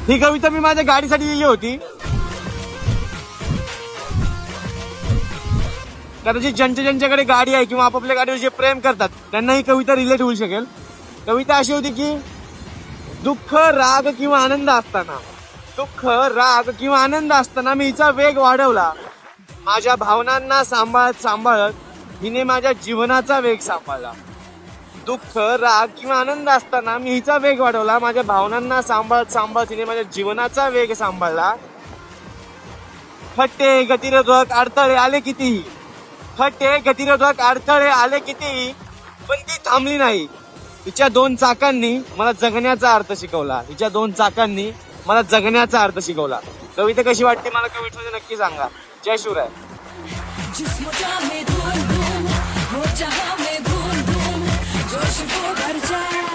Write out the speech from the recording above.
ही कविता मी माझ्या गाडीसाठी लिहिली होती. कदाचित ज्यांच्याकडे गाडी आहे किंवा आपापल्या गाडीवर जे प्रेम करतात त्यांना ही कविता रिलेट होऊ शकेल. कविता अशी होती की दुःख राग किंवा आनंद असताना मी हिचा वेग वाढवला. माझ्या भावनांना सांभाळत हिने माझ्या जीवनाचा वेग सांभाळला. दुःख राग किंवा आनंद असताना मी हिचा वेग वाढवला. माझ्या भावनांना सांभाळत हिने माझ्या जीवनाचा वेग सांभाळला. खट्टे गतिरोधक अडथळे आले कितीही, पण ती थांबली नाही. हिच्या दोन चाकांनी मला जगण्याचा अर्थ शिकवला. कविता कशी वाटते मला कमेंट्समध्ये नक्की सांगा. जय शिवराय. जिस्म जामे धूम धूम, हो जहां में धूम धूम, जोश वो भर जाए.